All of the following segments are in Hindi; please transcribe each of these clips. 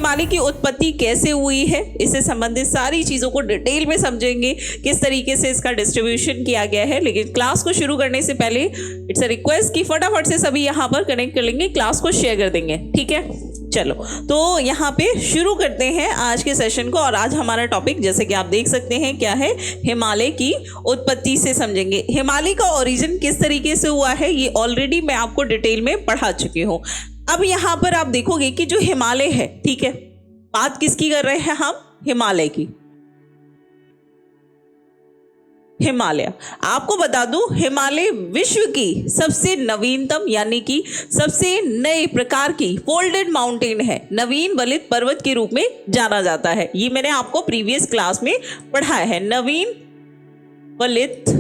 हिमालय की उत्पत्ति कैसे हुई है, इससे संबंधित सारी चीज़ों को डिटेल में समझेंगे, किस तरीके से इसका डिस्ट्रीब्यूशन किया गया है। लेकिन क्लास को शुरू करने से पहले इट्स अ रिक्वेस्ट कि फटाफट से सभी यहाँ पर कनेक्ट कर लेंगे, क्लास को शेयर कर देंगे, ठीक है। चलो तो यहाँ पे शुरू करते हैं आज के सेशन को। और आज हमारा टॉपिक जैसे कि आप देख सकते हैं क्या है, हिमालय की उत्पत्ति से समझेंगे। हिमालय का ओरिजिन किस तरीके से हुआ है ये ऑलरेडी मैं आपको डिटेल में पढ़ा चुकी हूँ। अब यहाँ पर आप देखोगे कि जो हिमालय है, ठीक है, बात किसकी कर रहे हैं हम, हिमालय की। हिमालय, आपको बता दूं, हिमालय विश्व की सबसे नवीनतम यानी कि सबसे नए प्रकार की फोल्डेड माउंटेन है, नवीन वलित पर्वत के रूप में जाना जाता है। ये मैंने आपको प्रीवियस क्लास में पढ़ाया है, नवीन वलित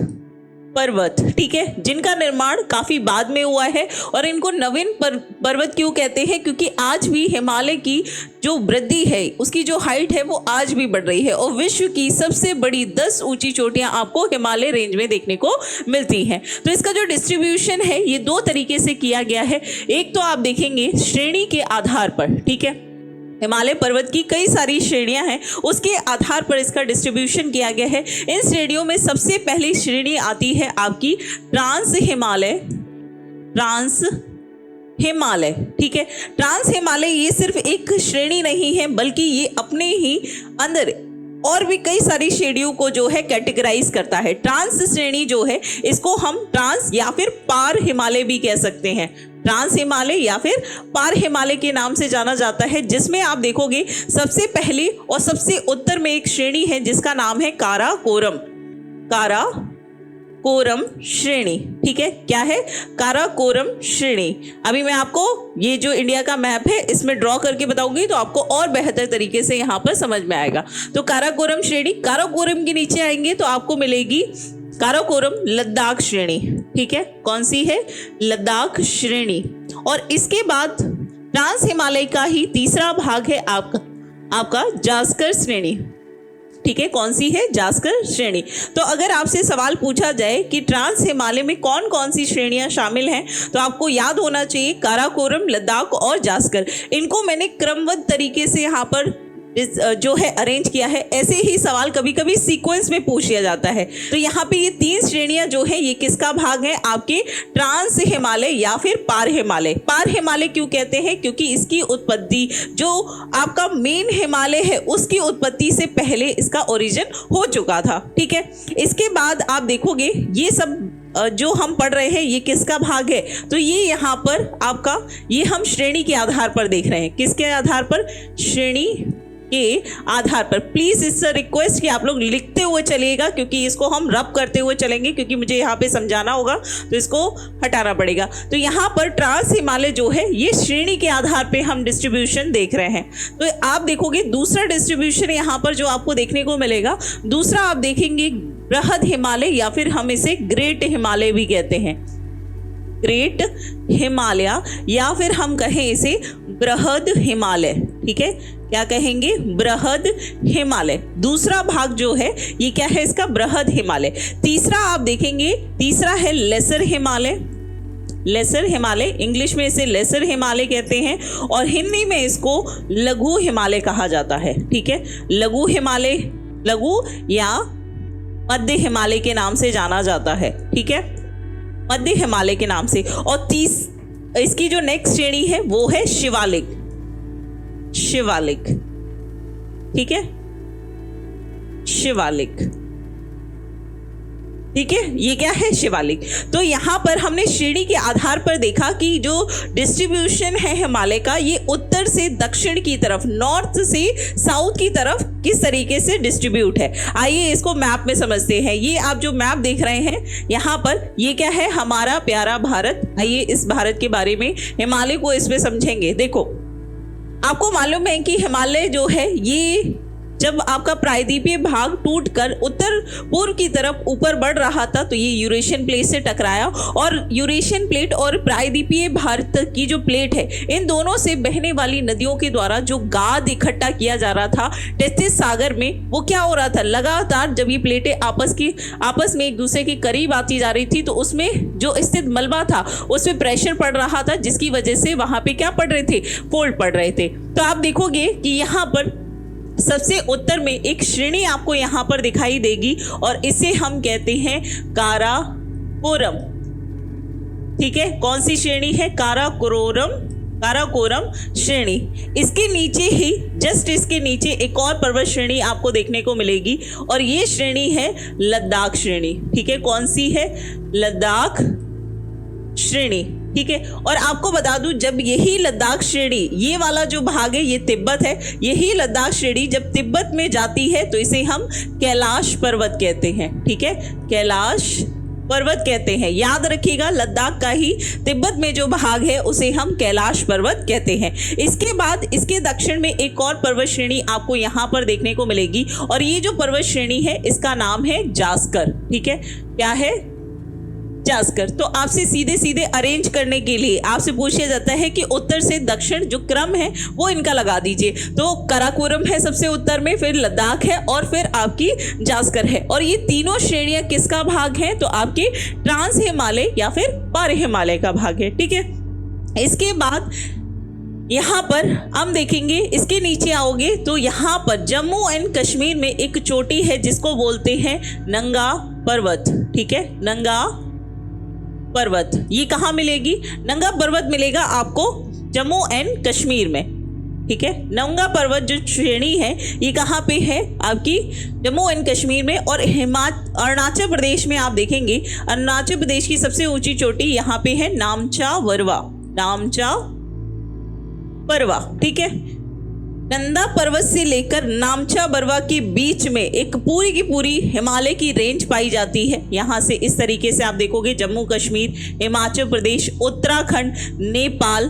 पर्वत, ठीक है, जिनका निर्माण काफी बाद में हुआ है। और इनको नवीन पर्वत क्यों कहते हैं, क्योंकि आज भी हिमालय की जो वृद्धि है, उसकी जो हाइट है वो आज भी बढ़ रही है। और विश्व की सबसे बड़ी 10 ऊंची चोटियां आपको हिमालय रेंज में देखने को मिलती हैं। तो इसका जो डिस्ट्रीब्यूशन है ये 2 तरीके से किया गया है। एक तो आप देखेंगे श्रेणी के आधार पर, ठीक है, हिमालय पर्वत की कई सारी श्रेणियां हैं, उसके आधार पर इसका डिस्ट्रीब्यूशन किया गया है। इन श्रेणियों में सबसे पहली श्रेणी आती है आपकी ट्रांस हिमालय, ठीक है। ट्रांस हिमालय ये सिर्फ एक श्रेणी नहीं है, बल्कि ये अपने ही अंदर और भी कई सारी श्रेणियों को जो है कैटेगराइज करता है। ट्रांस श्रेणी जो है इसको हम ट्रांस या फिर पार हिमालय भी कह सकते हैं। ट्रांस हिमालय या फिर पार हिमालय के नाम से जाना जाता है, जिसमें आप देखोगे सबसे पहली और सबसे उत्तर में एक श्रेणी है जिसका नाम है काराकोरम श्रेणी, ठीक है। क्या है, काराकोरम श्रेणी। अभी मैं आपको ये जो इंडिया का मैप है इसमें ड्रॉ करके बताऊंगी तो आपको और बेहतर तरीके से यहाँ पर समझ में आएगा। तो काराकोरम श्रेणी, काराकोरम के नीचे आएंगे तो आपको मिलेगी काराकोरम लद्दाख श्रेणी, ठीक है। कौन सी है, लद्दाख श्रेणी। और इसके बाद ट्रांस हिमालय का ही तीसरा भाग है आपका जास्कर श्रेणी, ठीक है। कौन सी है, जास्कर श्रेणी। तो अगर आपसे सवाल पूछा जाए कि ट्रांस हिमालय में कौन कौन सी श्रेणियां शामिल हैं, तो आपको याद होना चाहिए काराकोरम, लद्दाख और जास्कर। इनको मैंने क्रमबद्ध तरीके से यहाँ पर जो है अरेंज किया है। ऐसे ही सवाल कभी कभी सीक्वेंस में पूछ लिया जाता है। तो यहाँ पे ये 3 श्रेणियां जो है ये किसका भाग है, आपके ट्रांस हिमालय या फिर पार हिमालय। पार हिमालय क्यों कहते हैं, क्योंकि इसकी उत्पत्ति जो आपका मेन हिमालय है उसकी उत्पत्ति से पहले इसका ओरिजिन हो चुका था, ठीक है। इसके बाद आप देखोगे ये सब जो हम पढ़ रहे हैं ये किसका भाग है, तो ये यहाँ पर आपका ये हम श्रेणी के आधार पर देख रहे हैं। किसके आधार पर, श्रेणी के आधार पर। प्लीज इट्स अ रिक्वेस्ट कि आप लोग लिखते हुए चलिएगा, क्योंकि इसको हम रब करते हुए चलेंगे, क्योंकि मुझे यहाँ पे समझाना होगा तो इसको हटाना पड़ेगा। तो यहाँ पर ट्रांस हिमालय जो है ये श्रेणी के आधार पे हम डिस्ट्रीब्यूशन देख रहे हैं। तो आप देखोगे दूसरा डिस्ट्रीब्यूशन यहाँ पर जो आपको देखने को मिलेगा, दूसरा आप देखेंगे बृहद हिमालय या फिर हम इसे ग्रेट हिमालय भी कहते हैं, ग्रेट हिमालय या फिर हम कहें इसे बृहद हिमालय, ठीक है। क्या कहेंगे, बृहद हिमालय। दूसरा भाग जो है ये क्या है, इसका बृहद हिमालय। तीसरा आप देखेंगे, तीसरा है lesser Himalaya. Lesser Himalaya, English में इसे लेसर हिमालय कहते हैं और हिंदी में इसको लघु हिमालय कहा जाता है, ठीक है। लघु हिमालय, लघु या मध्य हिमालय के नाम से जाना जाता है, ठीक है, मध्य हिमालय के नाम से। और इसकी जो नेक्स्ट श्रेणी है वो है शिवालिक, शिवालिक, ठीक है, शिवालिक, ठीक है। ये क्या है, शिवालिक। तो यहाँ पर हमने श्रेणी के आधार पर देखा कि जो डिस्ट्रीब्यूशन है हिमालय का ये उत्तर से दक्षिण की तरफ, नॉर्थ से साउथ की तरफ किस तरीके से डिस्ट्रीब्यूट है। आइए इसको मैप में समझते हैं। ये आप जो मैप देख रहे हैं यहाँ पर, ये क्या है, हमारा प्यारा भारत। आइए इस भारत के बारे में, हिमालय को इसमें समझेंगे। देखो आपको मालूम है कि हिमालय जो है ये जब आपका प्रायद्वीपीय भाग टूटकर उत्तर पूर्व की तरफ ऊपर बढ़ रहा था तो ये यूरेशियन प्लेट से टकराया और यूरेशियन प्लेट और प्रायद्वीपीय भारत की जो प्लेट है इन दोनों से बहने वाली नदियों के द्वारा जो गाद इकट्ठा किया जा रहा था टेथिस सागर में, वो क्या हो रहा था, लगातार जब ये प्लेटें आपस में एक दूसरे के करीब आती जा रही थी तो उसमें जो स्थित मलबा था उसमें प्रेशर पड़ रहा था, जिसकी वजह से वहां पे क्या पड़ रहे थे, फोल्ड पड़ रहे थे। तो आप देखोगे कि यहाँ पर सबसे उत्तर में एक श्रेणी आपको यहाँ पर दिखाई देगी और इसे हम कहते हैं काराकोरम। ठीक है, कौन सी श्रेणी है, काराकोरम श्रेणी। इसके नीचे ही जस्ट इसके नीचे एक और पर्वत श्रेणी आपको देखने को मिलेगी और ये श्रेणी है लद्दाख श्रेणी। ठीक है, कौन सी है, लद्दाख श्रेणी। ठीक है, और आपको बता दूं जब यही लद्दाख श्रेणी, ये वाला जो भाग है ये तिब्बत है, यही लद्दाख श्रेणी जब तिब्बत में जाती है तो इसे हम कैलाश पर्वत कहते हैं। ठीक है, कैलाश पर्वत कहते हैं, याद रखिएगा, लद्दाख का ही तिब्बत में जो भाग है उसे हम कैलाश पर्वत कहते हैं। इसके बाद इसके दक्षिण में एक और पर्वत श्रेणी आपको यहाँ पर देखने को मिलेगी और ये जो पर्वत श्रेणी है इसका नाम है जास्कर। ठीक है, क्या है, जास्कर। तो आपसे सीधे सीधे अरेंज करने के लिए आपसे पूछा जाता है कि उत्तर से दक्षिण जो क्रम है वो इनका लगा दीजिए। तो काराकोरम है सबसे उत्तर में, फिर लद्दाख है और फिर आपकी जास्कर है। और ये तीनों श्रेणियां किसका भाग है, तो आपके ट्रांस हिमालय या फिर पार हिमालय का भाग है। ठीक है, इसके बाद यहाँ पर हम देखेंगे, इसके नीचे आओगे तो यहाँ पर जम्मू एंड कश्मीर में एक चोटी है जिसको बोलते हैं नंगा पर्वत। ठीक है, नंगा पर्वत, ये कहाँ मिलेगी, नंगा पर्वत मिलेगा आपको जम्मू एंड कश्मीर में। ठीक है, नंगा पर्वत जो श्रेणी है ये कहाँ पे है, आपकी जम्मू एंड कश्मीर में। और अरुणाचल प्रदेश में आप देखेंगे, अरुणाचल प्रदेश की सबसे ऊंची चोटी यहाँ पे है नामचा बरवा। ठीक है, नंदा पर्वत से लेकर नामचा बरवा के बीच में एक पूरी की पूरी हिमालय की रेंज पाई जाती है। यहाँ से इस तरीके से आप देखोगे जम्मू कश्मीर, हिमाचल प्रदेश, उत्तराखंड, नेपाल,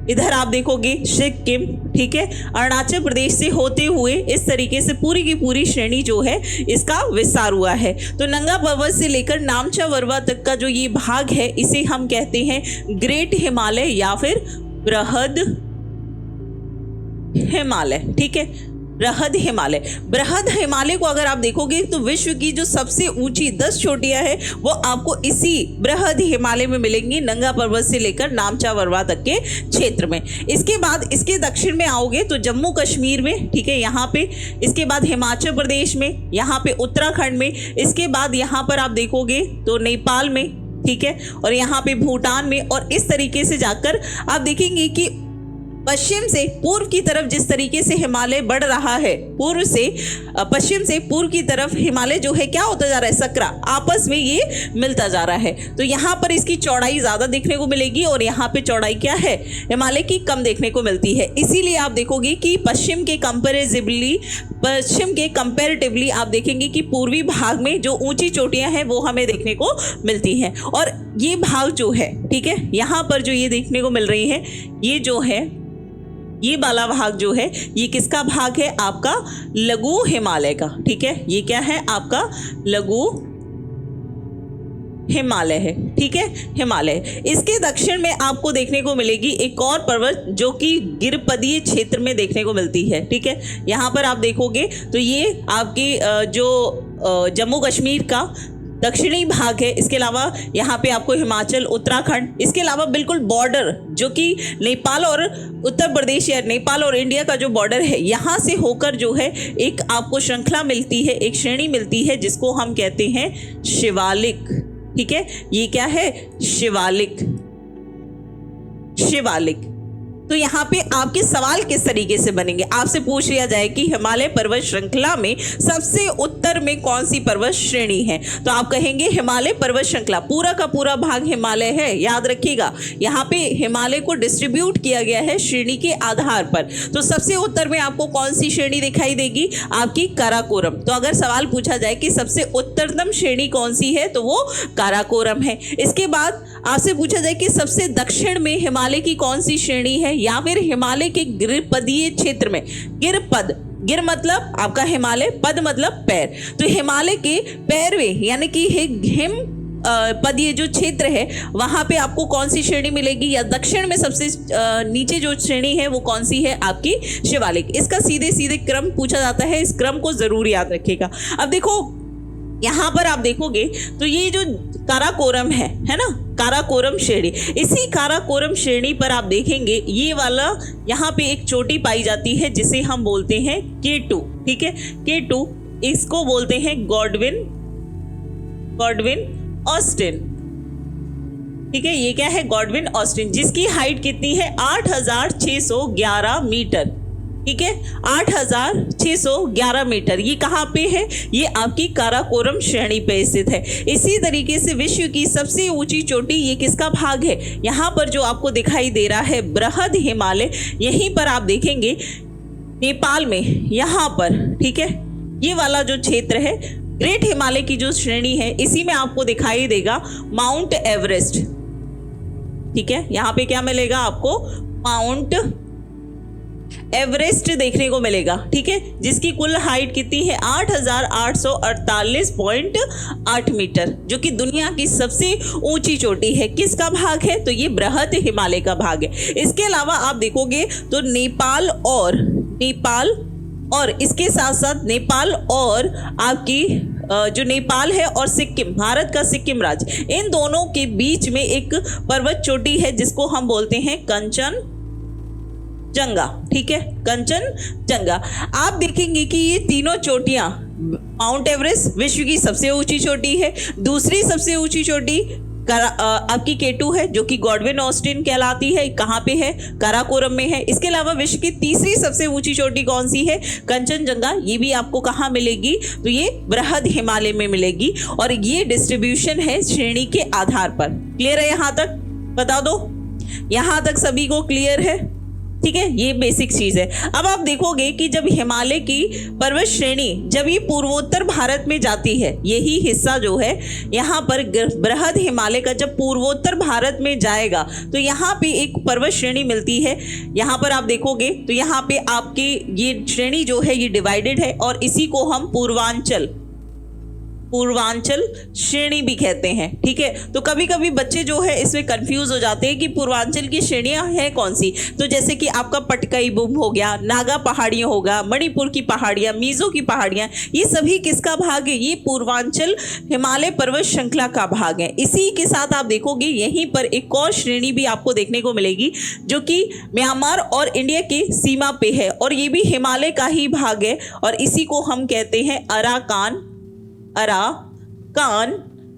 इधर आप देखोगे सिक्किम। ठीक है, अरुणाचल प्रदेश से होते हुए इस तरीके से पूरी की पूरी श्रेणी जो है इसका विस्तार हुआ है। तो नंगा पर्वत से लेकर नामचा बरवा तक का जो ये भाग है इसे हम कहते हैं ग्रेट हिमालय या फिर बृहद हिमालय। ठीक है, बृहद हिमालय को अगर आप देखोगे तो विश्व की जो सबसे ऊंची 10 चोटियां हैं वो आपको इसी बृहद हिमालय में मिलेंगी, नंगा पर्वत से लेकर नामचा बरवा तक के क्षेत्र में। इसके बाद इसके दक्षिण में आओगे तो जम्मू कश्मीर में, ठीक है, यहाँ पे, इसके बाद हिमाचल प्रदेश में, यहाँ पे उत्तराखंड में, इसके बाद यहाँ पर आप देखोगे तो नेपाल में, ठीक है, और यहाँ पे भूटान में। और इस तरीके से जाकर आप देखेंगे कि पश्चिम से पूर्व की तरफ जिस तरीके से हिमालय बढ़ रहा है, पश्चिम से पूर्व की तरफ हिमालय जो है क्या होता जा रहा है, सकरा, आपस में ये मिलता जा रहा है। तो यहाँ पर इसकी चौड़ाई ज़्यादा देखने को मिलेगी और यहाँ पे चौड़ाई क्या है, हिमालय की कम देखने को मिलती है। इसीलिए आप देखोगे कि पश्चिम के कंपैरेटिवली आप देखेंगे कि पूर्वी भाग में जो ऊंची चोटियाँ हैं वो हमें देखने को मिलती हैं। और ये भाग जो है, ठीक है, यहाँ पर जो ये देखने को मिल रही है, ये जो है, ये वाला भाग जो है ये किसका भाग है, आपका लघु हिमालय का। ठीक है, ये क्या है, आपका लघु हिमालय है। ठीक है, हिमालय। इसके दक्षिण में आपको देखने को मिलेगी एक और पर्वत जो कि गिरपदीय क्षेत्र में देखने को मिलती है। ठीक है, यहाँ पर आप देखोगे तो ये आपकी जो जम्मू कश्मीर का दक्षिणी भाग है। इसके अलावा यहाँ पे आपको हिमाचल, उत्तराखंड, इसके अलावा बिल्कुल बॉर्डर जो कि नेपाल और उत्तर प्रदेश या नेपाल और इंडिया का जो बॉर्डर है, यहाँ से होकर जो है एक आपको श्रृंखला मिलती है, एक श्रेणी मिलती है जिसको हम कहते हैं शिवालिक। ठीक है, ये क्या है, शिवालिक। तो यहाँ पे आपके सवाल किस तरीके से बनेंगे, आपसे पूछ लिया जाए कि हिमालय पर्वत श्रृंखला में सबसे उत्तर में कौन सी पर्वत श्रेणी है, तो आप कहेंगे हिमालय पर्वत श्रृंखला, पूरा का पूरा भाग हिमालय है। याद रखिएगा, यहाँ पे हिमालय को डिस्ट्रीब्यूट किया गया है श्रेणी के आधार पर। तो सबसे उत्तर में आपको कौन सी श्रेणी दिखाई देगी, आपकी काराकोरम। तो अगर सवाल पूछा जाए कि सबसे उत्तरतम श्रेणी कौन सी है, तो वो काराकोरम है। इसके बाद आपसे पूछा जाए कि सबसे दक्षिण में हिमालय की कौन सी श्रेणी है, या फिर हिमालय के गिरपदीय क्षेत्र में, गिरपद गिर मतलब आपका हिमालय, पद मतलब पैर। तो हिमालय के पैरवे यानी कि हिम पद ये जो क्षेत्र है वहां पे आपको कौन सी श्रेणी मिलेगी, या दक्षिण में सबसे नीचे जो श्रेणी है वो कौन सी है, आपकी शिवालिक। इसका सीधे सीधे क्रम पूछा जाता है, इस क्रम को जरूर याद रखिएगा। अब देखो यहाँ पर आप देखोगे तो ये जो काराकोरम है ना, काराकोरम श्रेणी, इसी काराकोरम श्रेणी पर आप देखेंगे ये वाला यहाँ पे एक चोटी पाई जाती है जिसे हम बोलते हैं K2। ठीक है, K2 इसको बोलते हैं गॉडविन ऑस्टिन। ठीक है, ये क्या है, गॉडविन ऑस्टिन, जिसकी हाइट कितनी है 8611 मीटर। ठीक है, 8611 मीटर। ये कहाँ पे है, ये आपकी काराकोरम श्रेणी पे स्थित है। इसी तरीके से विश्व की सबसे ऊंची चोटी ये किसका भाग है, यहाँ पर जो आपको दिखाई दे रहा है बृहद हिमालय, यहीं पर आप देखेंगे नेपाल में, यहाँ पर। ठीक है, ये वाला जो क्षेत्र है ग्रेट हिमालय की जो श्रेणी है, इसी में आपको दिखाई देगा माउंट एवरेस्ट। ठीक है, यहाँ पे क्या मिलेगा आपको, माउंट एवरेस्ट देखने को मिलेगा। ठीक है, जिसकी कुल हाइट कितनी है 8848.8 मीटर, जो कि दुनिया की सबसे ऊंची चोटी है। किसका भाग है, तो ये बृहद हिमालय का भाग है। इसके अलावा आप देखोगे तो नेपाल और इसके साथ साथ नेपाल और आपकी जो नेपाल है और सिक्किम, भारत का सिक्किम राज्य, इन दोनों के बीच में एक पर्वत चोटी है जिसको हम बोलते हैं कंचनजंगा। ठीक है, कंचनजंगा। आप देखेंगे कि ये तीनों चोटियां, माउंट एवरेस्ट विश्व की सबसे ऊंची चोटी है, दूसरी सबसे ऊंची चोटी आपकी K2 है जो कि गॉडविन ऑस्टिन कहलाती है, कहाँ पे है, काराकोरम में है। इसके अलावा विश्व की तीसरी सबसे ऊंची चोटी कौन सी है, कंचनजंगा। ये भी आपको कहाँ मिलेगी, तो ये बृहद हिमालय में मिलेगी। और ये डिस्ट्रीब्यूशन है श्रेणी के आधार पर। क्लियर है, यहाँ तक बता दो, यहाँ तक सभी को क्लियर है। ठीक है, ये बेसिक चीज है। अब आप देखोगे कि जब हिमालय की पर्वत श्रेणी जब ये पूर्वोत्तर भारत में जाती है, यही हिस्सा जो है यहाँ पर बृहद हिमालय का जब पूर्वोत्तर भारत में जाएगा तो यहाँ पे एक पर्वत श्रेणी मिलती है। यहाँ पर आप देखोगे तो यहाँ पे आपके ये श्रेणी जो है ये डिवाइडेड है, और इसी को हम पूर्वांचल श्रेणी भी कहते हैं। ठीक है, तो कभी कभी बच्चे जो है इसमें कंफ्यूज हो जाते हैं कि पूर्वांचल की श्रेणियां हैं कौन सी। तो जैसे कि आपका पटकाई-बुम हो गया, नागा पहाड़ियां होगा, मणिपुर की पहाड़ियां, मिजो की पहाड़ियां, ये सभी किसका भाग है, ये पूर्वांचल हिमालय पर्वत श्रृंखला का भाग है। इसी के साथ आप देखोगे यहीं पर एक और श्रेणी भी आपको देखने को मिलेगी जो कि म्यांमार और इंडिया के सीमा पे है, और ये भी हिमालय का ही भाग है, और इसी को हम कहते हैं अराकान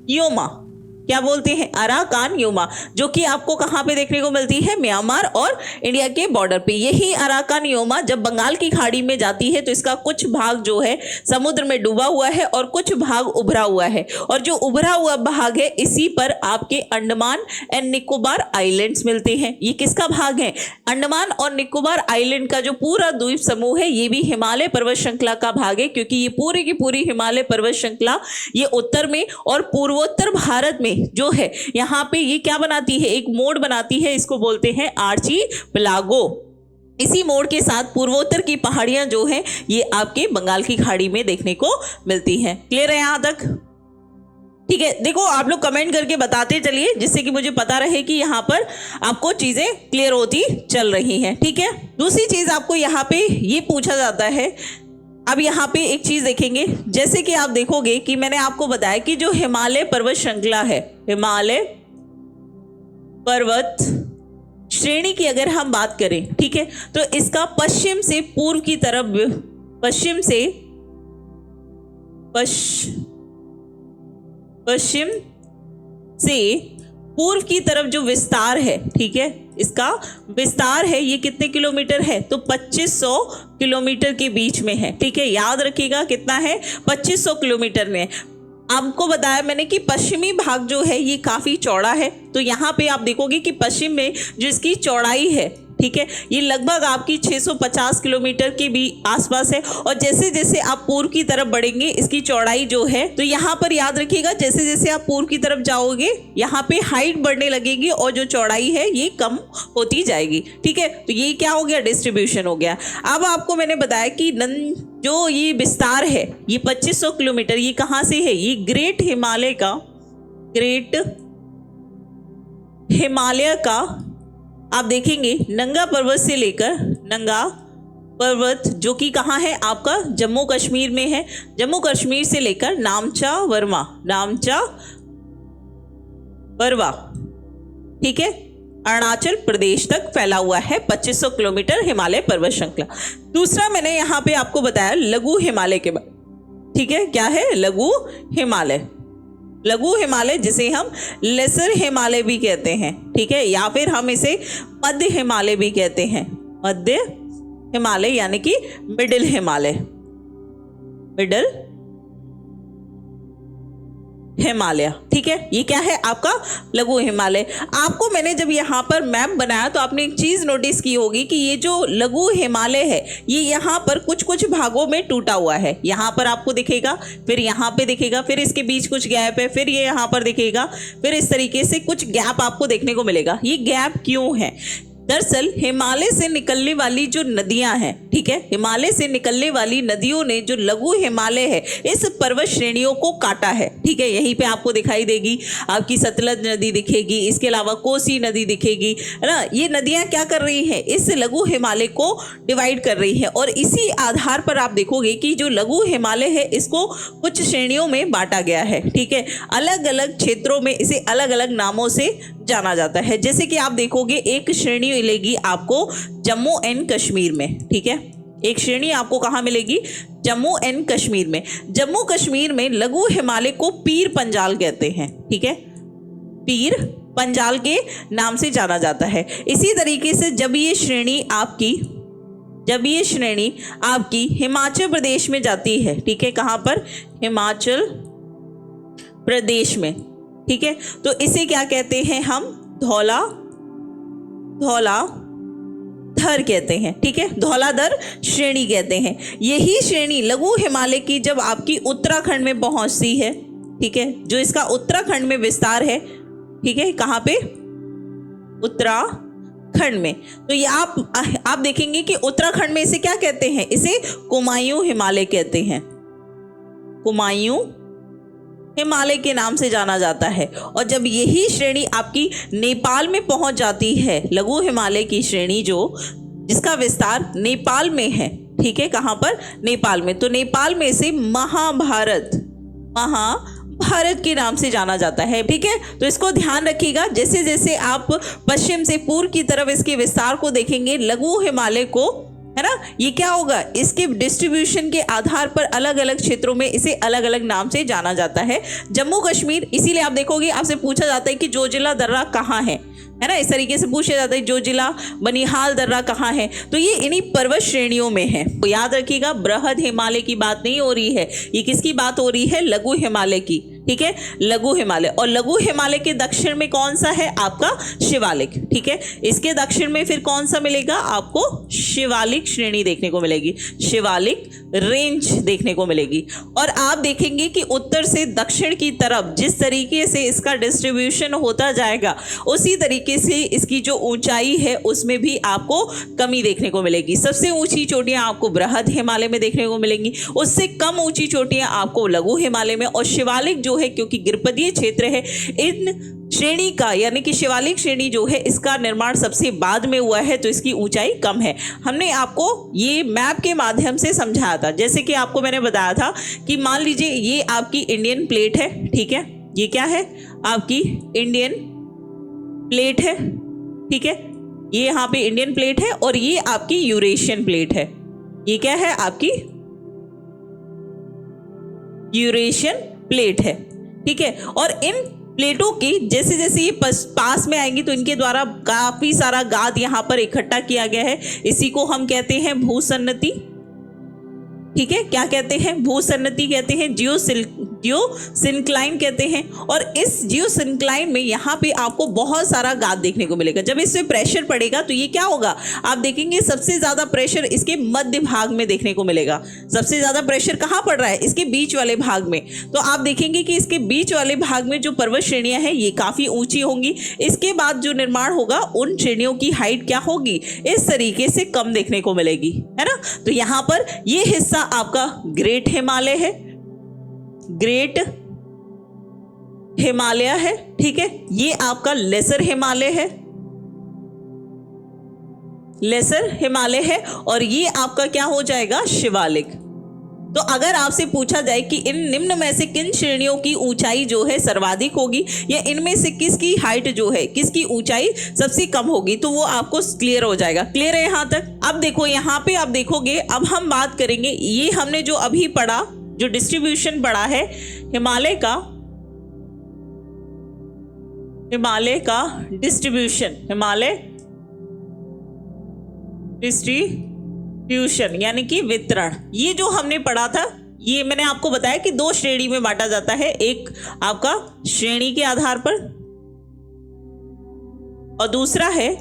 योमा। क्या बोलते हैं, अराकान योमा, जो कि आपको कहाँ पे देखने को मिलती है, म्यांमार और इंडिया के बॉर्डर पे। यही अराकान योमा जब बंगाल की खाड़ी में जाती है तो इसका कुछ भाग जो है समुद्र में डूबा हुआ है और कुछ भाग उभरा हुआ है, और जो उभरा हुआ भाग है इसी पर आपके अंडमान एंड निकोबार आइलैंड्स मिलते हैं। ये किसका भाग है, अंडमान और निकोबार आइलैंड का जो पूरा द्वीप समूह है ये भी हिमालय पर्वत श्रृंखला का भाग है, क्योंकि ये पूरी की पूरी हिमालय पर्वत श्रृंखला ये उत्तर में और पूर्वोत्तर भारत में जो है यहाँ पे ये क्या बनाती है, एक मोड़ बनाती है, इसको बोलते हैं आर्चीपेलागो। इसी मोड़ के साथ पूर्वोत्तर की पहाड़ियां जो हैं ये आपके बंगाल की खाड़ी में देखने को मिलती हैं। क्लियर है यहाँ तक? ठीक है, देखो आप लोग कमेंट करके बताते चलिए जिससे कि मुझे पता रहे कि यहाँ पर आपको चीजें क्लियर होती चल रही हैं। ठीक है, दूसरी चीज आपको यहाँ पे ये पूछा जाता है। अब यहाँ पे एक चीज देखेंगे, जैसे कि आप देखोगे कि मैंने आपको बताया कि जो हिमालय पर्वत श्रृंखला है, हिमालय पर्वत श्रेणी की अगर हम बात करें, ठीक है, तो इसका पश्चिम से पूर्व की तरफ, पश्चिम से पूर्व की तरफ जो विस्तार है, ठीक है, इसका विस्तार है ये कितने किलोमीटर है, तो 2500 किलोमीटर के बीच में है। ठीक है, याद रखिएगा कितना है, 2500 किलोमीटर में। आपको बताया मैंने कि पश्चिमी भाग जो है ये काफ़ी चौड़ा है, तो यहाँ पे आप देखोगे कि पश्चिम में जो इसकी चौड़ाई है, ठीक ठीक है, ये लगभग आपकी 650 किलोमीटर के भी आसपास है। और जैसे जैसे आप पूर्व की तरफ बढ़ेंगे इसकी चौड़ाई जो है, तो यहाँ पर याद रखिएगा जैसे जैसे आप पूर्व की तरफ जाओगे यहाँ पे हाइट बढ़ने लगेगी और जो चौड़ाई है ये कम होती जाएगी। ठीक है, तो ये क्या हो गया, डिस्ट्रीब्यूशन हो गया। अब आपको मैंने बताया कि जो ये विस्तार है ये 2500 किलोमीटर, ये कहाँ से है, ये ग्रेट हिमालय का आप देखेंगे नंगा पर्वत से लेकर, नंगा पर्वत जो कि कहाँ है आपका जम्मू कश्मीर में है, जम्मू कश्मीर से लेकर नामचा बरवा, ठीक है, अरुणाचल प्रदेश तक फैला हुआ है 2500 किलोमीटर हिमालय पर्वत श्रृंखला। दूसरा मैंने यहाँ पे आपको बताया लघु हिमालय के बारे, ठीक है, क्या है लघु हिमालय जिसे हम लेसर हिमालय भी कहते हैं, ठीक है, या फिर हम इसे मध्य हिमालय भी कहते हैं, मध्य हिमालय यानी कि मिडिल हिमालय, ठीक है, ये क्या है आपका लघु हिमालय। आपको मैंने जब यहाँ पर मैप बनाया तो आपने एक चीज नोटिस की होगी कि ये जो लघु हिमालय है ये यहाँ पर कुछ कुछ भागों में टूटा हुआ है। यहाँ पर आपको दिखेगा, फिर यहाँ पे दिखेगा, फिर इसके बीच कुछ गैप है, फिर ये यहाँ पर दिखेगा, फिर इस तरीके से कुछ गैप आपको देखने को मिलेगा। ये गैप क्यों है? दरअसल हिमालय से निकलने वाली जो नदियां हैं, ठीक है, हिमालय से निकलने वाली नदियों ने जो लघु हिमालय है इस पर्वत श्रेणियों को काटा है, ठीक है। यहीं पे आपको दिखाई देगी आपकी सतलज नदी दिखेगी, इसके अलावा कोसी नदी दिखेगी, है ना। ये नदियां क्या कर रही हैं, इस लघु हिमालय को डिवाइड कर रही है और इसी आधार पर आप देखोगे कि जो लघु हिमालय है इसको कुछ श्रेणियों में बांटा गया है, ठीक है। अलग अलग क्षेत्रों में इसे अलग अलग नामों से जाना जाता है। जैसे कि आप देखोगे एक श्रेणी मिलेगी आपको जम्मू एंड कश्मीर में, ठीक है, एक श्रेणी आपको कहाँ मिलेगी, जम्मू एंड कश्मीर में। जम्मू कश्मीर में लघु हिमालय को पीर पंजाल कहते हैं, ठीक है, पीर पंजाल के नाम से जाना जाता है। इसी तरीके से जब ये श्रेणी आपकी हिमाचल प्रदेश में जाती है, ठीक है, कहाँ पर, हिमाचल प्रदेश में, ठीक है, तो इसे क्या कहते हैं हम, धौलाधर कहते हैं, ठीक है, धौलाधर श्रेणी कहते हैं। यही श्रेणी लघु हिमालय की जब आपकी उत्तराखंड में पहुंचती है, ठीक है, जो इसका उत्तराखंड में विस्तार है, ठीक है, कहाँ पे, उत्तराखंड में, तो ये आप देखेंगे कि उत्तराखंड में इसे क्या कहते हैं, इसे कुमायूं हिमालय कहते हैं, कुमायूं हिमालय के नाम से जाना जाता है। और जब यही श्रेणी आपकी नेपाल में पहुंच जाती है, लघु हिमालय की श्रेणी जिसका विस्तार नेपाल में है, ठीक है, कहाँ पर, नेपाल में, तो नेपाल में इसे महाभारत के नाम से जाना जाता है, ठीक है। तो इसको ध्यान रखिएगा, जैसे जैसे आप पश्चिम से पूर्व की तरफ इसके विस्तार को देखेंगे लघु हिमालय को, है ना, ये क्या होगा, इसके डिस्ट्रीब्यूशन के आधार पर अलग अलग क्षेत्रों में इसे अलग अलग नाम से जाना जाता है। जम्मू कश्मीर, इसीलिए आप देखोगे आपसे पूछा जाता है कि जोजिला दर्रा कहाँ है ना, इस तरीके से पूछा जाता है जोजिला बनिहाल दर्रा कहाँ है, तो ये इन्हीं पर्वत श्रेणियों में है। तो याद रखिएगा बृहद हिमालय की बात नहीं हो रही है, ये किसकी बात हो रही है, लघु हिमालय की, ठीक है, लघु हिमालय। और लघु हिमालय के दक्षिण में कौन सा है आपका, शिवालिक, ठीक है, इसके दक्षिण में फिर कौन सा मिलेगा आपको, शिवालिक श्रेणी देखने को मिलेगी, शिवालिक रेंज देखने को मिलेगी। और आप देखेंगे कि उत्तर से दक्षिण की तरफ जिस तरीके से इसका डिस्ट्रीब्यूशन होता जाएगा उसी तरीके से इसकी जो ऊंचाई है उसमें भी आपको कमी देखने को मिलेगी। सबसे ऊंची चोटियां आपको बृहद हिमालय में देखने को मिलेंगी, उससे कम ऊंची चोटियां आपको लघु हिमालय में। और शिवालिक जो है, क्योंकि गिरपदीय क्षेत्र है, इन श्रेणी का यानी कि शिवालिक श्रेणी जो है इसका निर्माण सबसे बाद में हुआ है, तो इसकी ऊंचाई कम है। हमने आपको ये मैप के माध्यम से समझाया था, जैसे कि आपको मैंने बताया था कि मान लीजिए ये आपकी इंडियन प्लेट है, ठीक है, ये क्या है आपकी इंडियन प्लेट है, ठीक है, ये यहाँ पे इंडियन प्लेट है और ये आपकी यूरेशियन प्लेट है, ये क्या है आपकी यूरेशियन प्लेट है, ठीक है। और इन प्लेटों की जैसे जैसे ये पास में आएंगी तो इनके द्वारा काफी सारा गाद यहाँ पर इकट्ठा किया गया है, इसी को हम कहते हैं भूसन्नति, ठीक है, क्या कहते हैं, भूसन्नति कहते हैं, जियो सिंक्लाइन कहते हैं। और इस जियो सिंक्लाइन में यहाँ पे आपको बहुत सारा गाद देखने को मिलेगा। जब इसमें प्रेशर पड़ेगा तो ये क्या होगा, आप देखेंगे सबसे ज्यादा प्रेशर इसके मध्य भाग में देखने को मिलेगा। सबसे ज्यादा प्रेशर कहाँ पड़ रहा है, इसके बीच वाले भाग में। तो आप देखेंगे कि इसके बीच वाले भाग में जो पर्वत श्रेणियां हैं ये काफी ऊंची होंगी। इसके बाद जो निर्माण होगा उन श्रेणियों की हाइट क्या होगी, इस तरीके से कम देखने को मिलेगी, है ना। तो यहाँ पर ये हिस्सा आपका ग्रेट हिमालय है, ग्रेट हिमालय है, ठीक है। ये आपका लेसर हिमालय है, लेसर हिमालय है। और ये आपका क्या हो जाएगा, शिवालिक। तो अगर आपसे पूछा जाए कि इन निम्न में से किन श्रेणियों की ऊंचाई जो है सर्वाधिक होगी, या इनमें से किसकी हाइट जो है, किसकी ऊंचाई सबसे कम होगी, तो वो आपको क्लियर हो जाएगा। क्लियर है यहाँ तक। अब देखो यहाँ पे आप देखोगे, अब हम बात करेंगे, ये हमने जो अभी पढ़ा, जो डिस्ट्रीब्यूशन पढ़ा है हिमालय का, हिमालय का डिस्ट्रीब्यूशन, हिमालय डिस्ट्रीब्यूशन यानी कि वितरण, ये जो हमने पढ़ा था, ये मैंने आपको बताया कि दो श्रेणी में बांटा जाता है। एक आपका श्रेणी के आधार पर और दूसरा है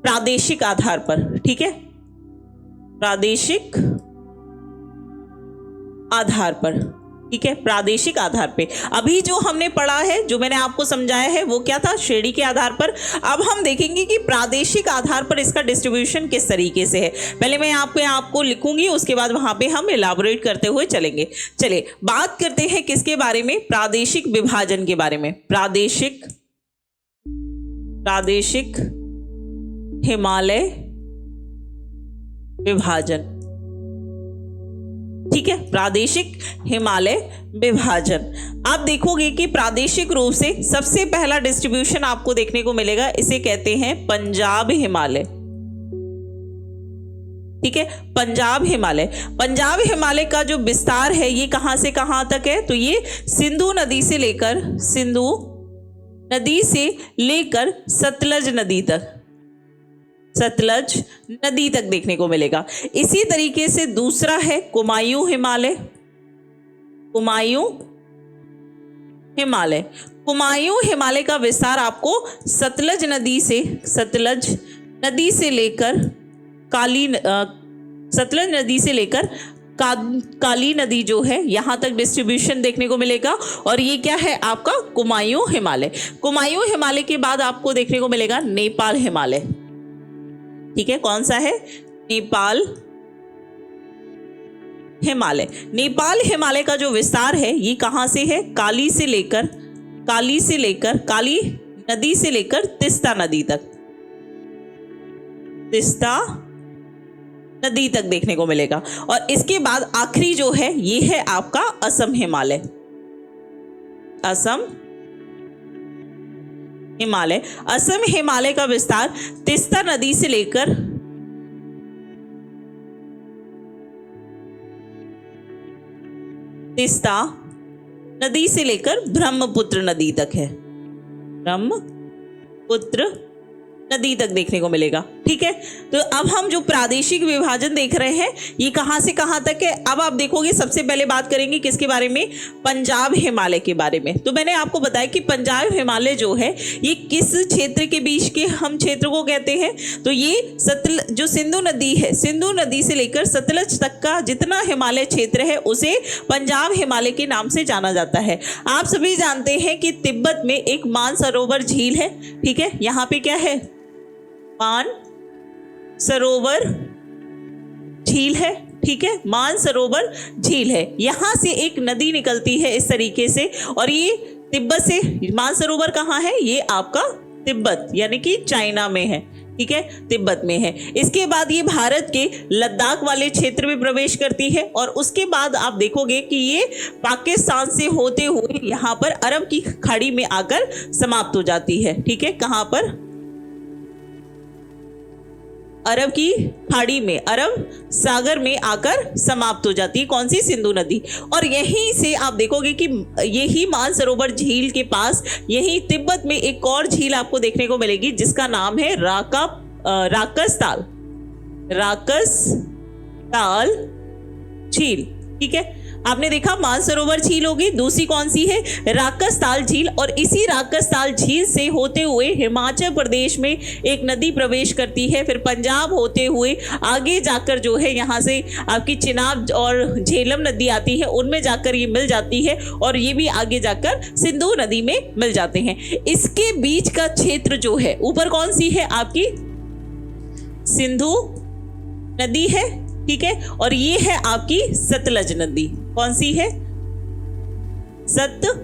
प्रादेशिक आधार पर, ठीक है, प्रादेशिक आधार पर, ठीक है, प्रादेशिक आधार पे। अभी जो हमने पढ़ा है, जो मैंने आपको समझाया है, वो क्या था, श्रेणी के आधार पर। अब हम देखेंगे कि प्रादेशिक आधार पर इसका डिस्ट्रीब्यूशन किस तरीके से है। पहले मैं आपको लिखूंगी, उसके बाद वहां पे हम इलाबोरेट करते हुए चलेंगे। चलिए बात करते हैं किसके बारे में, प्रादेशिक विभाजन के बारे में। प्रादेशिक हिमालय विभाजन, ठीक है, प्रादेशिक हिमालय विभाजन। आप देखोगे कि प्रादेशिक रूप से सबसे पहला डिस्ट्रीब्यूशन आपको देखने को मिलेगा, इसे कहते हैं पंजाब हिमालय, ठीक है, पंजाब हिमालय। पंजाब हिमालय का जो विस्तार है ये कहां से कहां तक है, तो ये सिंधु नदी से लेकर सतलज नदी तक, सतलज नदी तक देखने को मिलेगा। इसी तरीके से दूसरा है कुमायूं हिमालय, कुमायूं हिमालय। कुमायूं हिमालय का विस्तार आपको सतलज नदी से लेकर काली नदी जो है यहां तक डिस्ट्रीब्यूशन देखने को मिलेगा। और ये क्या है आपका कुमायूं हिमालय। कुमायूं हिमालय के बाद आपको देखने को मिलेगा नेपाल हिमालय, ठीक है, कौन सा है, नेपाल हिमालय। नेपाल हिमालय का जो विस्तार है ये कहां से है, काली नदी से लेकर तीस्ता नदी तक, तीस्ता नदी तक देखने को मिलेगा। और इसके बाद आखिरी जो है ये है आपका असम हिमालय, असम हिमालय। असम हिमालय का विस्तार तीस्ता नदी से लेकर ब्रह्मपुत्र नदी तक है, ब्रह्मपुत्र नदी तक देखने को मिलेगा, ठीक है। तो अब हम जो प्रादेशिक विभाजन देख रहे हैं ये कहां से कहां तक है। अब आप देखोगे सबसे पहले बात करेंगे किसके बारे में, पंजाब हिमालय के बारे में। तो मैंने आपको बताया कि पंजाब हिमालय जो है ये किस क्षेत्र के बीच के हम क्षेत्र को कहते हैं, तो ये जो सिंधु नदी है, सिंधु नदी से लेकर सतलज तक का जितना हिमालय क्षेत्र है उसे पंजाब हिमालय के नाम से जाना जाता है। आप सभी जानते हैं कि तिब्बत में एक मानसरोवर झील है, ठीक है, यहाँ पे क्या है, मानसरोवर झील है, ठीक है, मानसरोवर झील है। यहां से एक नदी निकलती है इस तरीके से, और ये तिब्बत से, मानसरोवर कहाँ है, ये आपका तिब्बत यानी कि चाइना में है, ठीक है, तिब्बत में है। इसके बाद ये भारत के लद्दाख वाले क्षेत्र में प्रवेश करती है, और उसके बाद आप देखोगे कि ये पाकिस्तान से होते हुए यहाँ पर अरब की खाड़ी में आकर समाप्त हो जाती है, ठीक है, कहाँ पर, अरब की खाड़ी में, अरब सागर में आकर समाप्त हो जाती है, कौन सी, सिंधु नदी। और यहीं से आप देखोगे कि यही मानसरोवर झील के पास यही तिब्बत में एक और झील आपको देखने को मिलेगी जिसका नाम है राकस ताल झील, ठीक है। आपने देखा मानसरोवर झील होगी, दूसरी कौन सी है, राकसताल झील, और इसी राकसताल झील से होते हुए हिमाचल प्रदेश में एक नदी प्रवेश करती है, फिर पंजाब होते हुए आगे जाकर जो है यहाँ से आपकी चिनाब और झेलम नदी आती है, उनमें जाकर ये मिल जाती है, और ये भी आगे जाकर सिंधु नदी में मिल जाते हैं। इसके बीच का क्षेत्र जो है, ऊपर कौन सी है आपकी सिंधु नदी है, ठीक है, और ये है आपकी सतलज नदी। कौन सी है, सतलज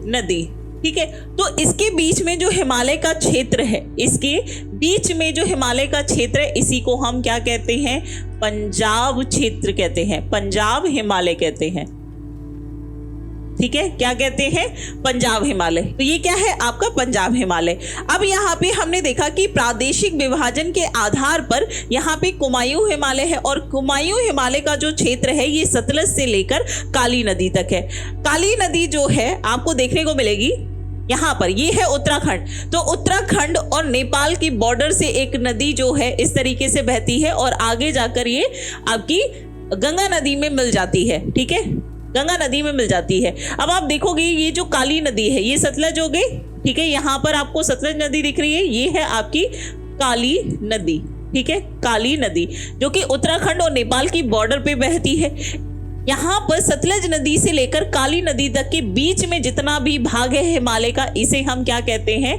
नदी, ठीक है। तो इसके बीच में जो हिमालय का क्षेत्र है, इसके बीच में जो हिमालय का क्षेत्र है, इसी को हम क्या कहते हैं, पंजाब क्षेत्र कहते हैं, पंजाब हिमालय कहते हैं, ठीक है। क्या कहते हैं, पंजाब हिमालय। तो ये क्या है आपका पंजाब हिमालय। अब यहाँ पे हमने देखा कि प्रादेशिक विभाजन के आधार पर यहाँ पे कुमायूं हिमालय है, और कुमायूं हिमालय का जो क्षेत्र है ये सतलज से लेकर काली नदी तक है। काली नदी जो है आपको देखने को मिलेगी यहाँ पर, ये है उत्तराखंड। तो उत्तराखंड और नेपाल की बॉर्डर से एक नदी जो है इस तरीके से बहती है, और आगे जाकर ये आपकी गंगा नदी में मिल जाती है, ठीक है, गंगा नदी में मिल जाती है। अब आप देखोगे ये जो काली नदी है ये सतलज हो गई, ठीक है, यहाँ पर आपको सतलज नदी दिख रही है, ये है आपकी काली नदी, ठीक है, काली नदी जो कि उत्तराखंड और नेपाल की बॉर्डर पे बहती है। यहाँ पर सतलज नदी से लेकर काली नदी तक के बीच में जितना भी भाग है हिमालय का, इसे हम क्या कहते हैं,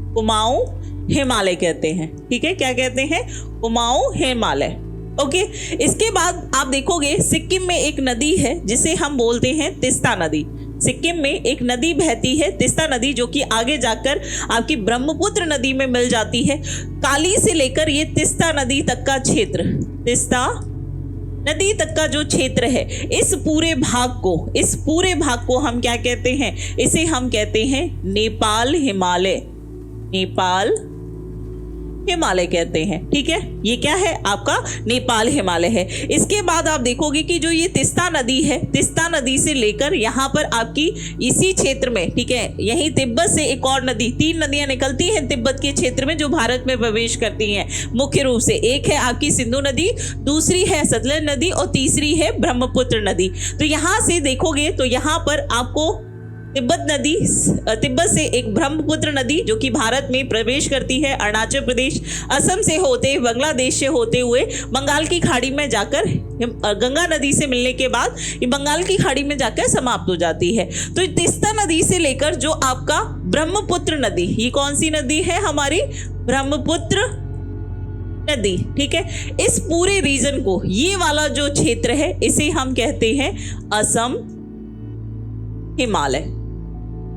कुमाऊं हिमालय कहते हैं, ठीक है। क्या कहते हैं, कुमाऊं हिमालय, ओके। इसके बाद आप देखोगे सिक्किम में एक नदी है जिसे हम बोलते हैं तीस्ता नदी। सिक्किम में एक नदी बहती है तीस्ता नदी, जो कि आगे जाकर आपकी ब्रह्मपुत्र नदी में मिल जाती है। काली से लेकर ये तीस्ता नदी तक का क्षेत्र, तीस्ता नदी तक का जो क्षेत्र है, इस पूरे भाग को हम क्या कहते हैं, इसे हम कहते हैं नेपाल हिमालय, नेपाल हिमालय कहते हैं, ठीक है। ये क्या है आपका नेपाल हिमालय है। इसके बाद आप देखोगे कि जो ये तीस्ता नदी है, तीस्ता नदी से लेकर यहाँ पर आपकी इसी क्षेत्र में, ठीक है, यही तिब्बत से एक और नदी, 3 नदियां निकलती हैं तिब्बत के क्षेत्र में जो भारत में प्रवेश करती हैं मुख्य रूप से। एक है आपकी सिंधु नदी, दूसरी है सतलज नदी, और तीसरी है ब्रह्मपुत्र नदी। तो यहाँ से देखोगे तो यहाँ पर आपको तिब्बत से एक ब्रह्मपुत्र नदी जो कि भारत में प्रवेश करती है, अरुणाचल प्रदेश, असम से होते, बांग्लादेश से होते हुए बंगाल की खाड़ी में जाकर गंगा नदी से मिलने के बाद ये बंगाल की खाड़ी में जाकर समाप्त हो जाती है। तो तीस्ता नदी से लेकर जो आपका ब्रह्मपुत्र नदी, ये कौन सी नदी है हमारी, ब्रह्मपुत्र नदी, ठीक है। इस पूरे रीजन को, ये वाला जो क्षेत्र है, इसे हम कहते हैं असम हिमालय,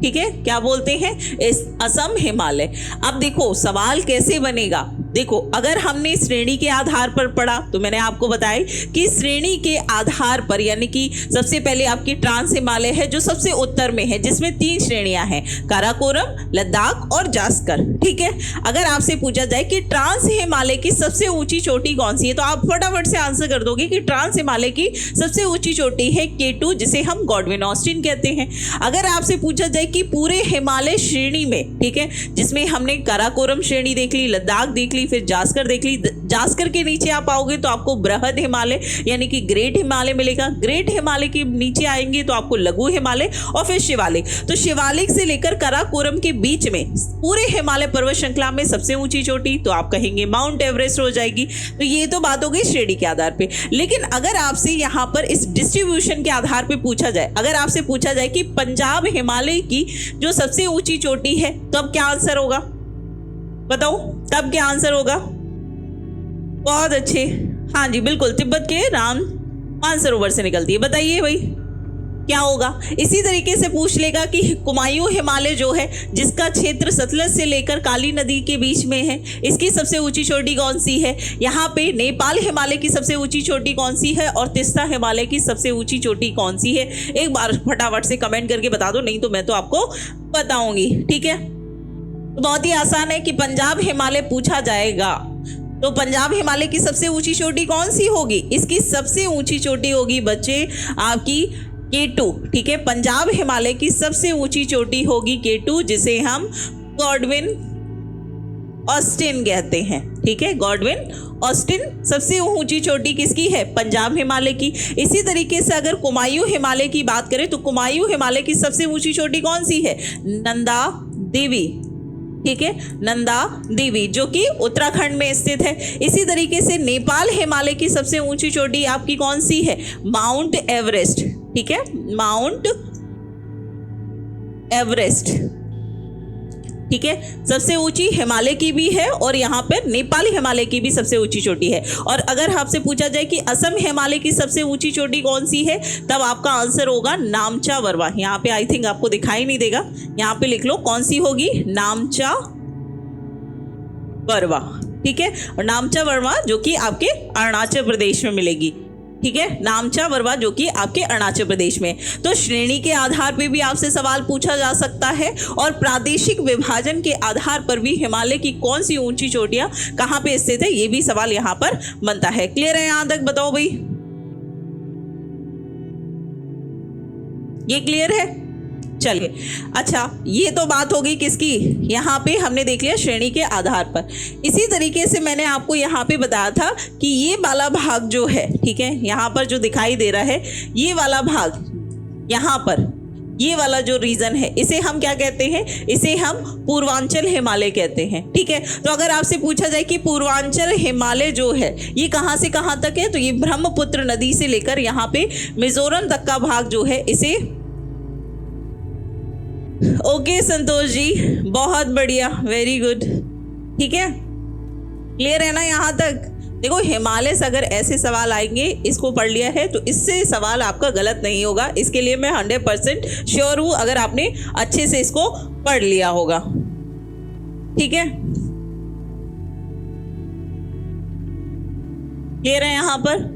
ठीक है। क्या बोलते हैं, इस असम हिमालय। अब देखो सवाल कैसे बनेगा, देखो अगर हमने श्रेणी के आधार पर पढ़ा तो मैंने आपको बताया कि श्रेणी के आधार पर, यानी कि सबसे पहले आपकी ट्रांस हिमालय है जो सबसे उत्तर में है, जिसमें 3 श्रेणियां हैं, काराकोरम, लद्दाख और जास्कर, ठीक है। अगर आपसे पूछा जाए कि ट्रांस हिमालय की सबसे ऊंची चोटी कौन सी है, तो आप फटाफट से आंसर कर दोगे कि ट्रांस हिमालय की सबसे ऊंची चोटी है K2, जिसे हम गॉडविन ऑस्टिन कहते हैं। अगर आपसे पूछा जाए कि पूरे हिमालय श्रेणी में, ठीक है, जिसमें हमने काराकोरम श्रेणी देख ली, लद्दाख देख ली, फिर जास्कर देख ली, जास्कर के नीचे आप आओगे तो आपको बृहद हिमालय यानी कि ग्रेट हिमालय मिलेगा, ग्रेट हिमालय के नीचे आएंगे तो आपको लघु हिमालय, और फिर शिवालिक। तो शिवालिक से लेकर काराकोरम के बीच में पूरे हिमालय पर्वत श्रृंखला में सबसे ऊंची चोटी तो आप कहेंगे माउंट एवरेस्ट हो जाएगी। तो ये तो बात हो गई श्रेणी के आधार पे। लेकिन अगर आपसे यहाँ पर इस डिस्ट्रीब्यूशन के आधार पे पूछा जाए, अगर आपसे पूछा जाए कि पंजाब हिमालय की जो सबसे ऊंची चोटी है, तो अब क्या आंसर होगा, बताओ तब क्या आंसर होगा। बहुत अच्छे, हाँ जी बिल्कुल, तिब्बत के मानसरोवर से निकलती है। बताइए भाई क्या होगा। इसी तरीके से पूछ लेगा कि कुमायूं हिमालय जो है, जिसका क्षेत्र सतलज से लेकर काली नदी के बीच में है, इसकी सबसे ऊंची चोटी कौन सी है। यहाँ पे नेपाल हिमालय की सबसे ऊंची चोटी कौन सी है और तीस्ता हिमालय की सबसे ऊंची चोटी कौन सी है। एक बार फटाफट से कमेंट करके बता दो, नहीं तो मैं तो आपको बताऊंगी, ठीक है। तो बहुत ही आसान है कि पंजाब हिमालय पूछा जाएगा, तो पंजाब हिमालय की सबसे ऊंची चोटी कौन सी होगी। इसकी सबसे ऊंची चोटी होगी बच्चे आपकी K2, ठीक है। पंजाब हिमालय की सबसे ऊंची चोटी होगी K2, जिसे हम गॉडविन ऑस्टिन कहते हैं, ठीक है, गॉडविन ऑस्टिन। सबसे ऊंची चोटी किसकी है? पंजाब हिमालय की। इसी तरीके से अगर कुमायूं हिमालय की बात करें तो कुमायूं हिमालय की सबसे ऊंची चोटी कौन सी है? नंदा देवी, ठीक है, नंदा देवी, जो कि उत्तराखंड में स्थित है। इसी तरीके से नेपाल हिमालय की सबसे ऊंची चोटी आपकी कौन सी है? माउंट एवरेस्ट, ठीक है, माउंट एवरेस्ट, ठीक है, सबसे ऊंची हिमालय की भी है और यहाँ पर नेपाल हिमालय की भी सबसे ऊंची चोटी है। और अगर आपसे पूछा जाए कि असम हिमालय की सबसे ऊंची चोटी कौन सी है, तब आपका आंसर होगा नामचा वरवा। यहाँ पे आई थिंक आपको दिखाई नहीं देगा, यहाँ पे लिख लो कौन सी होगी, नामचा वरवा, ठीक है, और नामचा वरवा जो कि आपके अरुणाचल प्रदेश में मिलेगी, ठीक है, नामचा वरवा जो कि आपके अरुणाचल प्रदेश में। तो श्रेणी के आधार पे भी आपसे सवाल पूछा जा सकता है और प्रादेशिक विभाजन के आधार पर भी हिमालय की कौन सी ऊंची चोटियां कहाँ पे स्थित है, ये भी सवाल यहाँ पर बनता है। क्लियर है यहाँ तक? बताओ भाई, ये क्लियर है? चलिए, अच्छा, ये तो बात होगी किसकी, यहाँ पे हमने देख लिया श्रेणी के आधार पर। इसी तरीके से मैंने आपको यहाँ पे बताया था कि ये वाला भाग जो है, ठीक है, यहाँ पर जो दिखाई दे रहा है, ये वाला भाग यहाँ पर, ये वाला जो रीजन है, इसे हम क्या कहते हैं? इसे हम पूर्वांचल हिमालय कहते हैं, ठीक है। तो अगर आपसे पूछा जाए कि पूर्वांचल हिमालय जो है ये कहाँ से कहाँ तक है, तो ये ब्रह्मपुत्र नदी से लेकर यहाँ पे मिजोरम तक का भाग जो है, इसे ओके संतोष जी, बहुत बढ़िया, वेरी गुड, ठीक है, क्लियर है ना यहाँ तक? देखो, हिमालय से अगर ऐसे सवाल आएंगे, इसको पढ़ लिया है तो इससे सवाल आपका गलत नहीं होगा, इसके लिए मैं 100% श्योर हूँ, अगर आपने अच्छे से इसको पढ़ लिया होगा, ठीक है, क्लियर है यहाँ पर?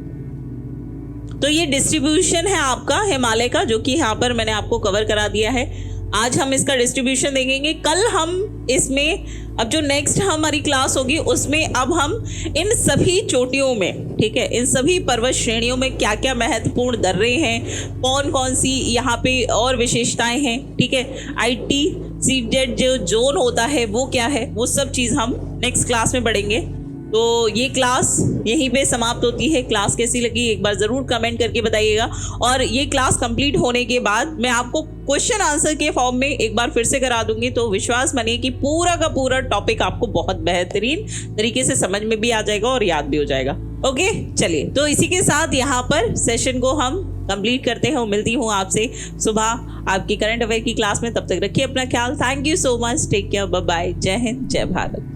तो ये डिस्ट्रीब्यूशन है आपका हिमालय का, जो कि यहाँ पर मैंने आपको कवर करा दिया है। आज हम इसका डिस्ट्रीब्यूशन देखेंगे, कल हम इसमें, अब जो नेक्स्ट हमारी क्लास होगी उसमें अब हम इन सभी चोटियों में, ठीक है, इन सभी पर्वत श्रेणियों में क्या क्या महत्वपूर्ण दर्रे हैं, कौन कौन सी यहाँ पे और विशेषताएं हैं, ठीक है, ITCZ जो जोन होता है वो क्या है, वो सब चीज़ हम नेक्स्ट क्लास में पढ़ेंगे। तो ये क्लास यहीं पे समाप्त होती है। क्लास कैसी लगी एक बार ज़रूर कमेंट करके बताइएगा, और ये क्लास कंप्लीट होने के बाद मैं आपको क्वेश्चन आंसर के फॉर्म में एक बार फिर से करा दूंगी, तो विश्वास मानिए कि पूरा का पूरा टॉपिक आपको बहुत बेहतरीन तरीके से समझ में भी आ जाएगा और याद भी हो जाएगा। ओके, चलिए, तो इसी के साथ यहाँ पर सेशन को हम कंप्लीट करते हैं। मिलती हूँ आपसे सुबह आपकी करंट अफेयर की क्लास में, तब तक रखिए अपना ख्याल। Thank you so much, take care, bye bye, जय हिंद, जय भारत।